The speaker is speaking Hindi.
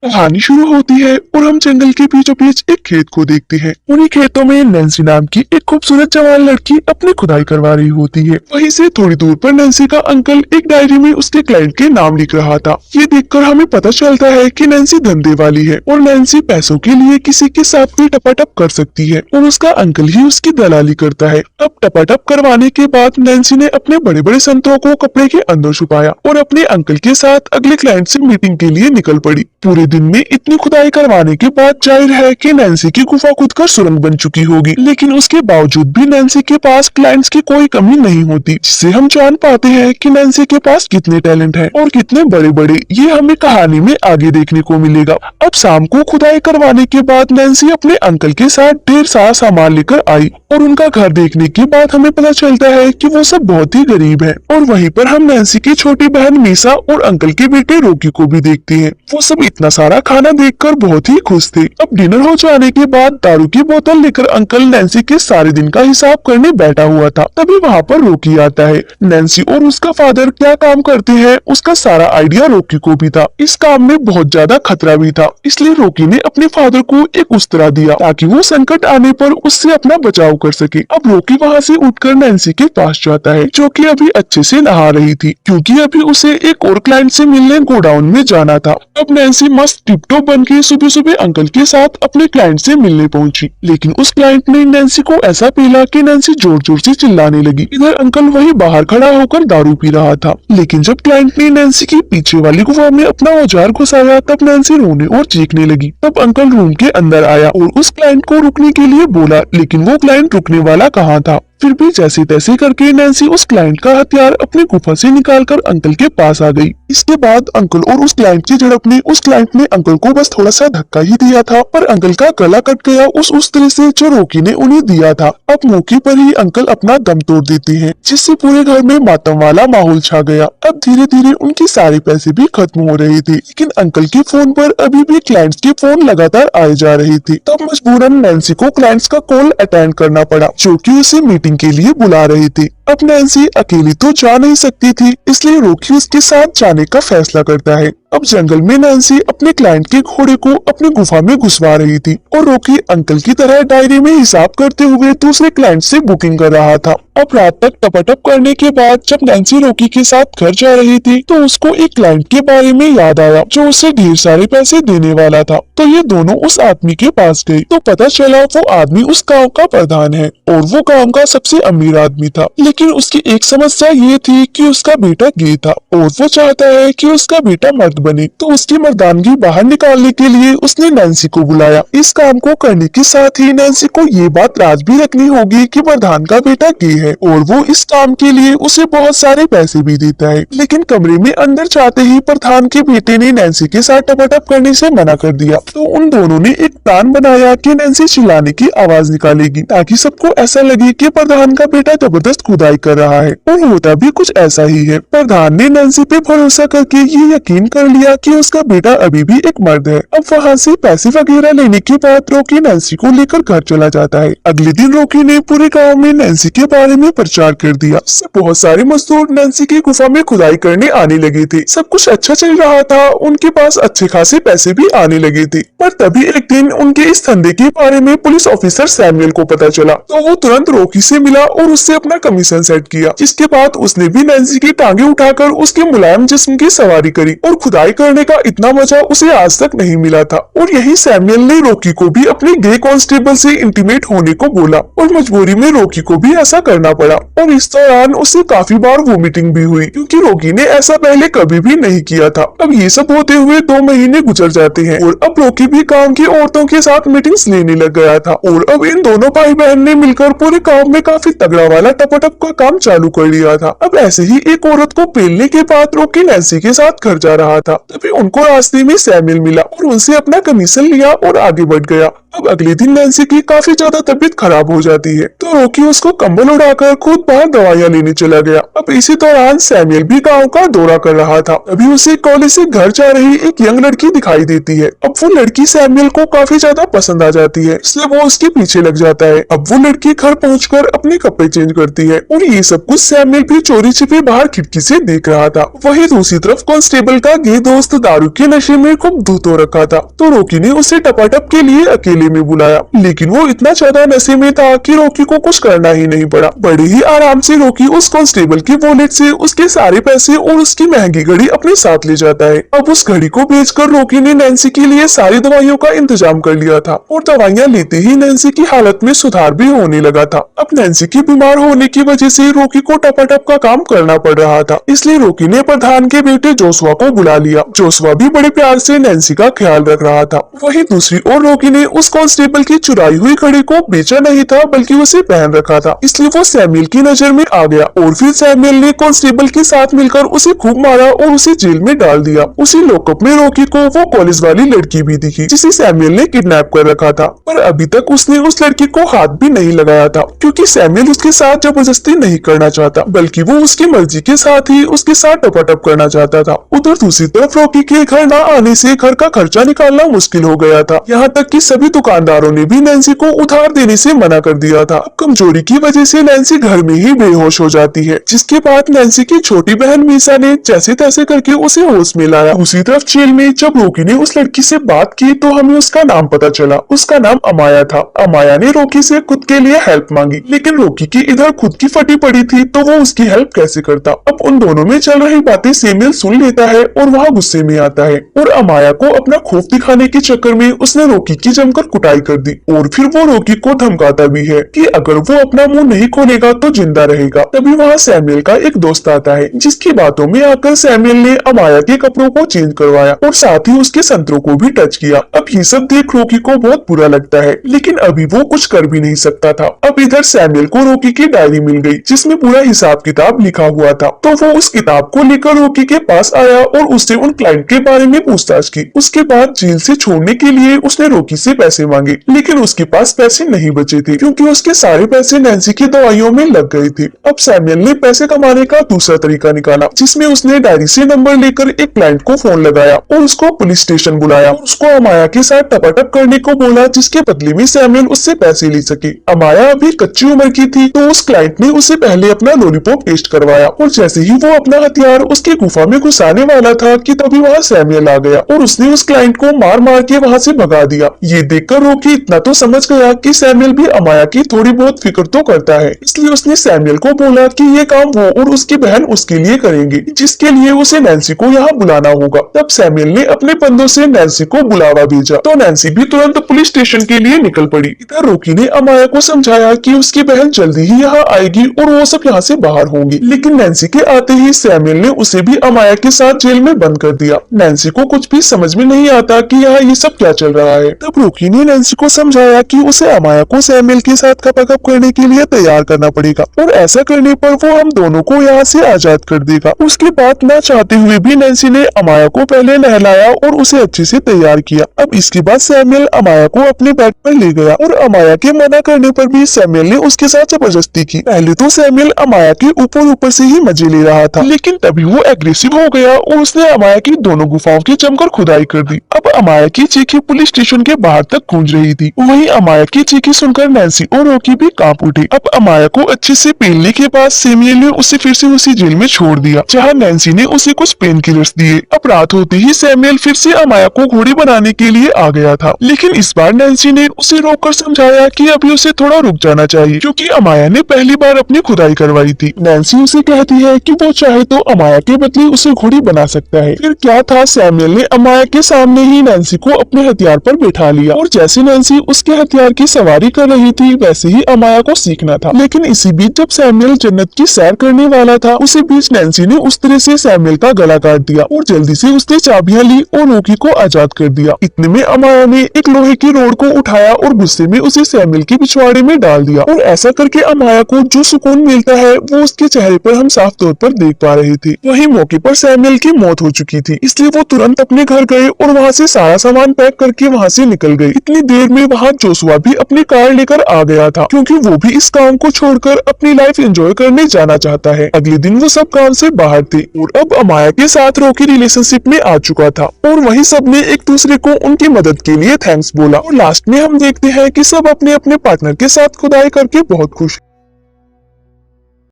कहानी शुरू होती है और हम जंगल के बीचों बीच एक खेत को देखते हैं। उन्हीं खेतों में नैन्सी नाम की एक खूबसूरत जवान लड़की अपनी खुदाई करवा रही होती है। वहीं से थोड़ी दूर पर नैन्सी का अंकल एक डायरी में उसके क्लाइंट के नाम लिख रहा था। ये देखकर हमें पता चलता है कि नैन्सी धंधे वाली है और नैन्सी पैसों के लिए किसी के साथ भी टपाटप कर सकती है और उसका अंकल ही उसकी दलाली करता है। अब टपाटप करवाने के बाद नैन्सी ने अपने बड़े बड़े संतरों को कपड़े के अंदर छुपाया और अपने अंकल के साथ अगले क्लाइंट से मीटिंग के लिए निकल पड़ी। पूरे दिन में इतनी खुदाई करवाने के बाद जाहिर है कि नैन्सी की गुफा खुदकर सुरंग बन चुकी होगी, लेकिन उसके बावजूद भी नैन्सी के पास क्लाइंट्स की कोई कमी नहीं होती, जिससे हम जान पाते हैं कि नैन्सी के पास कितने टैलेंट हैं और कितने बड़े बड़े। ये हमें कहानी में आगे देखने को मिलेगा। अब शाम को खुदाई करवाने के बाद नैन्सी अपने अंकल के साथ ढेर सारा सामान लेकर आई और उनका घर देखने के बाद हमें पता चलता है कि वो सब बहुत ही गरीब है। और वहीं पर हम नैन्सी की छोटी बहन मीसा और अंकल के बेटे रोकी को भी देखते हैं। वो सब इतना सारा खाना देखकर बहुत ही खुश थे। अब डिनर हो जाने के बाद दारू की बोतल लेकर अंकल नैन्सी के सारे दिन का हिसाब करने बैठा हुआ था। तभी वहाँ पर रोकी आता है। नैन्सी और उसका फादर क्या काम करते हैं उसका सारा आइडिया रोकी को भी था। इस काम में बहुत ज्यादा खतरा भी था, इसलिए रोकी ने अपने फादर को एक उस्तरा दिया ताकि वो संकट आने पर उससे अपना बचाव कर सके। अब रोकी वहाँ से उठकर नैन्सी के पास जाता है, जो कि अभी अच्छे से नहा रही थी, क्योंकि अभी उसे एक और क्लाइंट से मिलने गोडाउन में जाना था। अब नैन्सी मस्त टिपटॉप बन के सुबह सुबह अंकल के साथ अपने क्लाइंट से मिलने पहुंची, लेकिन उस क्लाइंट ने नैन्सी को ऐसा पीला कि नैन्सी जोर जोर से चिल्लाने लगी। इधर अंकल वही बाहर खड़ा होकर दारू पी रहा था, लेकिन जब क्लाइंट ने नैन्सी की पीछे वाली गुफा में अपना औजार घुसाया तब नैन्सी रोने और चीखने लगी। तब अंकल रूम के अंदर आया और उस क्लाइंट को रुकने के लिए बोला, लेकिन वो क्लाइंट रुकने वाला कहाँ था। फिर भी जैसे तैसे करके नैन्सी उस क्लाइंट का हथियार अपनी गुफा से निकालकर अंकल के पास आ गई। इसके बाद अंकल और उस क्लाइंट की झड़प में उस क्लाइंट ने अंकल को बस थोड़ा सा धक्का ही दिया था, पर अंकल का गला कट गया उस तरह से जो रोकी ने उन्हें दिया था। अब मौके पर ही अंकल अपना दम तोड़ देते हैं, जिससे पूरे घर में मातम वाला माहौल छा गया। अब धीरे धीरे उनके सारे पैसे भी खत्म हो रहे थे, लेकिन अंकल के फोन पर अभी भी क्लाइंट्स के फोन लगातार आए जा रहे थे। तब मजबूरन नैन्सी को क्लाइंट्स का कॉल अटेंड करना पड़ा, जो कि उसे मीटिंग के लिए बुला रही थी। अब नैन्सी अकेली तो जा नहीं सकती थी, इसलिए रोकी उसके साथ जाने का फैसला करता है। अब जंगल में नैन्सी अपने क्लाइंट के घोड़े को अपनी गुफा में घुसवा रही थी और रोकी अंकल की तरह डायरी में हिसाब करते हुए दूसरे क्लाइंट से बुकिंग कर रहा था। अब रात तक टपाटप करने के बाद जब नैन्सी रोकी के साथ घर जा रही थी तो उसको एक क्लाइंट के बारे में याद आया, जो उसे ढेर सारे पैसे देने वाला था। तो ये दोनों उस आदमी के पास गई तो पता चला वो आदमी उस गाँव का प्रधान है और वो गाँव का सबसे अमीर आदमी था। लेकिन उसकी एक समस्या ये थी कि उसका बेटा गे था और वो चाहता है कि उसका बेटा मर्द बने। तो उसकी मर्दानगी बाहर निकालने के लिए उसने नैन्सी को बुलाया। इस काम को करने के साथ ही नैन्सी को ये बात राज भी रखनी होगी कि प्रधान का बेटा गे है और वो इस काम के लिए उसे बहुत सारे पैसे भी देता है। लेकिन कमरे में अंदर जाते ही प्रधान के बेटे ने नैन्सी के साथ टपाटप करने से मना कर दिया। तो उन दोनों ने एक प्लान बनाया कि नैन्सी चिल्लाने की आवाज निकालेगी ताकि सबको ऐसा लगे कि प्रधान का बेटा जबरदस्त खुदाई कर रहा है, और होता भी कुछ ऐसा ही है। प्रधान ने नैन्सी पे भरोसा करके ये यकीन कर लिया कि उसका बेटा अभी भी एक मर्द है। अब वहाँ से पैसे वगैरह लेने के बाद रोकी नैन्सी को लेकर घर चला जाता है। अगले दिन रोकी ने पूरे गाँव में नैन्सी के बारे में प्रचार कर दिया। बहुत सारे मजदूर नैन्सी की गुफा में खुदाई करने आने लगे थे। सब कुछ अच्छा चल रहा था, उनके पास अच्छे खासे पैसे भी आने लगे थे। पर तभी एक दिन उनके इस धंधे के बारे में पुलिस ऑफिसर सैमुअल को पता चला, तो वो तुरंत रोकी से मिला और उससे अपना कमीशन सेट किया। जिसके बाद उसने भी नैन्सी की टांगे उठाकर उसके मुलायम जिस्म की सवारी करी और खुदाई करने का इतना मजा उसे आज तक नहीं मिला था। और यही सैमुअल ने रोकी को भी अपने गे कांस्टेबल से इंटीमेट होने को बोला और मजबूरी में रोकी को भी ऐसा करना पड़ा। और इस दौरान उसे काफी बार वोमिटिंग भी हुई, क्योंकि रोकी ने ऐसा पहले कभी भी नहीं किया था। अब ये सब होते हुए 2 महीने गुजर जाते हैं और अब रोकी भी गांव की औरतों के साथ मीटिंग्स लेने लग गया था। और अब इन दोनों भाई बहन ने मिलकर पूरे गाँव में काफी तगड़ा वाला टपाटप का काम चालू कर लिया था। अब ऐसे ही एक औरत को पेलने के बाद रोकी नैन्सी के साथ घर जा रहा था, तभी उनको रास्ते में सैमुअल मिला और उनसे अपना कमीशन लिया और आगे बढ़ गया। अब अगले दिन नैन्सी की काफी ज्यादा तबीयत खराब हो जाती है, तो रॉकी उसको कंबल उड़ाकर खुद बाहर दवाइयाँ लेने चला गया। अब इसी दौरान सैमुअल भी गाँव का दौरा कर रहा था। अभी उसे कॉलेज से घर जा रही एक यंग लड़की दिखाई देती है। अब वो लड़की सैमुअल को काफी ज्यादा पसंद आ जाती है, इसलिए वो उसके पीछे लग जाता है। अब वो लड़की घर पहुंचकर अपने कपड़े चेंज करती है और ये सब कुछ सैमुअल भी चोरी छिपे बाहर खिड़की से देख रहा था। वहीं दूसरी तरफ कांस्टेबल का गे दोस्त दारू के नशे में खूब धुत हो रखा था, तो रॉकी ने उसे टपाटप के लिए अकेले में बुलाया, लेकिन वो इतना ज्यादा नशे में था कि रॉकी को कुछ करना ही नहीं पड़ा। बड़े ही आराम से रॉकी उस कांस्टेबल की वॉलेट से उसके सारे पैसे और उसकी महंगी घड़ी अपने साथ ले जाता है। अब उस घड़ी को बेचकर रॉकी ने नैन्सी के लिए सारी दवाइयों का इंतजाम कर लिया था और दवाइयाँ लेते ही नैन्सी की हालत में सुधार भी होने लगा था। अब नैन्सी के बीमार होने की वजह से रॉकी को टपाटप का काम करना पड़ रहा था, इसलिए रॉकी ने प्रधान के बेटे जोशुआ को बुला लिया। जोशुआ भी बड़े प्यार से नैन्सी का ख्याल रख रहा था। वहीं दूसरी ओर रॉकी ने उस कांस्टेबल की चुराई हुई घड़ी को बेचा नहीं था, बल्कि उसे पहन रखा था, इसलिए वो सैमुअल की नजर में आ गया और फिर सैमुअल ने कांस्टेबल के साथ मिलकर उसे खूब मारा और उसे जेल में डाल दिया। उसी लॉकअप में रॉकी को वो कॉलेज वाली लड़की भी दिखी जिसे सैमुअल ने किडनैप कर रखा था, पर अभी तक उसने उस लड़की को हाथ भी नहीं लगाया था, क्योंकि सैमुअल उसके साथ जबरदस्ती नहीं करना चाहता, बल्कि वो उसकी मर्जी के साथ ही उसके साथ टपाटप करना चाहता था। उधर दूसरी तरफ रॉकी के घर न आने से घर का खर्चा निकालना मुश्किल हो गया था। यहाँ तक कि सभी दुकानदारों ने भी नैन्सी को उधार देने से मना कर दिया था। कमजोरी की वजह से नैन्सी घर में ही बेहोश हो जाती है, जिसके बाद नैन्सी की छोटी बहन मीसा ने जैसे तैसे करके उसे होश में लाया। दूसरी तरफ जेल में जब रॉकी ने उस लड़की से बात की तो हमें उसका नाम पता चला। उसका नाम अमाया था। अमाया ने रॉकी से खुद के लिए हेल्प मांगी, लेकिन रॉकी की इधर खुद की फटी पड़ी थी, तो वो उसकी हेल्प कैसे करता। अब उन दोनों में चल रही बातें सैमुअल सुन लेता है और वहाँ गुस्से में आता है और अमाया को अपना खौफ दिखाने के चक्कर में उसने रॉकी की जमकर कुटाई कर दी और फिर वो रॉकी को धमकाता भी है कि अगर वो अपना मुंह नहीं खोलेगा तो जिंदा रहेगा। तभी वहाँ सैमुअल का एक दोस्त आता है, जिसकी बातों में आकर सैमुअल ने अमाया के कपड़ों को चेंज करवाया और साथ ही उसके संतरों को भी टच किया। अब ये सब देख रॉकी को बहुत बुरा लगता है, लेकिन अभी वो कुछ कर भी नहीं सकता था। अब इधर सैमुअल को रॉकी की डायरी मिल गई, जिसमें पूरा हिसाब किताब लिखा हुआ था, तो वो उस किताब को लेकर रॉकी के पास आया और उससे उन क्लाइंट के बारे में पूछताछ की। उसके बाद जेल से छोड़ने के लिए उसने रॉकी से पैसे मांगे, लेकिन उसके पास पैसे नहीं बचे थे, क्योंकि उसके सारे पैसे नैन्सी की दवाइयों में लग गए थे। अब सैमुअल ने पैसे कमाने का दूसरा तरीका निकाला, जिसमें उसने डायरी से नंबर लेकर एक क्लाइंट को फोन लगाया और उसको पुलिस स्टेशन बुलाया और उसको अमाया के साथ टपाटप करने को बोला, जिसके बदले में सैमुअल उससे पैसे ले सके। अमाया अभी कच्ची उम्र की थी, तो उस क्लाइंट ने उसे पहले अपना लॉलीपॉप टेस्ट करवाया और जैसे ही वो अपना हथियार उसकी गुफा में घुसाने वाला था कि तभी वहाँ सैमुअल आ गया और उसने उस क्लाइंट को मार मार के वहाँ से भगा दिया। ये देखकर रॉकी इतना तो समझ गया कि सैमुअल भी अमाया की थोड़ी बहुत फिक्र तो करता है, इसलिए उसने सैमुअल को बोला कि ये काम वो और उसकी बहन उसके लिए करेंगे, जिसके लिए उसे नैन्सी को यहाँ बुलाना होगा। तब सैमुअल ने अपने बंदों से नैन्सी को बुलावा भेजा, तो नैन्सी भी तुरंत पुलिस स्टेशन के लिए निकल पड़ी। इधर रॉकी ने अमाया को समझाया कि उसकी बहन जल्दी ही यहाँ आएगी और वो सब यहाँ से बाहर होंगी, लेकिन नैन्सी के आते ही सैमुअल ने उसे भी अमाया के साथ जेल में बंद कर दिया। नैन्सी को कुछ भी समझ में नहीं आता कि यहाँ ये सब क्या चल रहा है। तब रॉकी ने नैन्सी को समझाया कि उसे अमाया को सैमुअल के साथ कपकप करने के लिए तैयार करना पड़ेगा और ऐसा करने पर वो हम दोनों को यहाँ से आजाद कर देगा। उसके बाद न चाहते हुए भी नैन्सी ने अमाया को पहले नहलाया और उसे अच्छे से तैयार किया। अब इसके बाद सैमुअल अमाया को अपने बेड पर ले गया और अमाया के मना करने पर भी सैमुअल ने उसके साथ जबरदस्ती की। पहले तो सैमुअल अमाया के ऊपर से ही मजे ले रहा था, लेकिन तभी वो एग्रेसिव हो गया और उसने अमाया की दोनों गुफाओं की जमकर खुदाई कर दी। अब अमाया की चीखें पुलिस स्टेशन के बाहर तक गूंज रही थी। वहीं अमाया की चीखें सुनकर नैन्सी और रॉकी भी कांप उठे। अब अमाया को अच्छे से पेलने के बाद सैमुअल ने उसे फिर से उसी जेल में छोड़ दिया, जहाँ नैन्सी ने उसे कुछ पेन किलर्स दिए। अब रात होते ही सैमुअल फिर से अमाया को घोड़ी बनाने के लिए आ गया था, लेकिन इस बार नैन्सी ने उसे रोककर समझाया कि अभी उसे थोड़ा रुक जाना चाहिए, क्योंकि अमाया ने पहली बार अपनी खुदाई करवाई थी। नैन्सी उसे कहती है कि वो चाहे तो अमाया के बदले उसे घोड़ी बना सकता है। फिर क्या था, सैमुअल ने अमाया के सामने ही नैन्सी को अपने हथियार पर बैठा लिया और जैसे नैन्सी उसके हथियार की सवारी कर रही थी वैसे ही अमाया को सीखना था। लेकिन इसी बीच जब सैमुअल जन्नत की सैर करने वाला था, उसी बीच नैन्सी ने उस तरह से सैमुअल का गला काट दिया और जल्दी से उसने चाबियां ली और रॉकी को आजाद कर दिया। इतने में अमाया ने एक लोहे की रोड को उठाया और गुस्से में उसे सैमुअल के पिछवाड़े में डाल दिया और ऐसा करके अमाया को जो सुकून मिलता है वो उसके चेहरे पर हम साफ तौर पर देख पा रहे थे। वहीं मौके पर सैमुअल की मौत हो चुकी थी, इसलिए वो तुरंत अपने घर गए और वहाँ से सारा सामान पैक करके वहाँ से निकल गए। इतनी देर में वहाँ जोशुआ भी अपनी कार लेकर आ गया था, क्योंकि वो भी इस काम को छोड़कर अपनी लाइफ एंजॉय करने जाना चाहता है। अगले दिन वो सब काम से बाहर थे और अब अमाया के साथ रॉकी रिलेशनशिप में आ चुका था और वही सब ने एक दूसरे को उनकी मदद के लिए थैंक्स बोला। और लास्ट में हम देखते हैं कि सब अपने अपने पार्टनर के साथ खुदाई करके बहुत खुश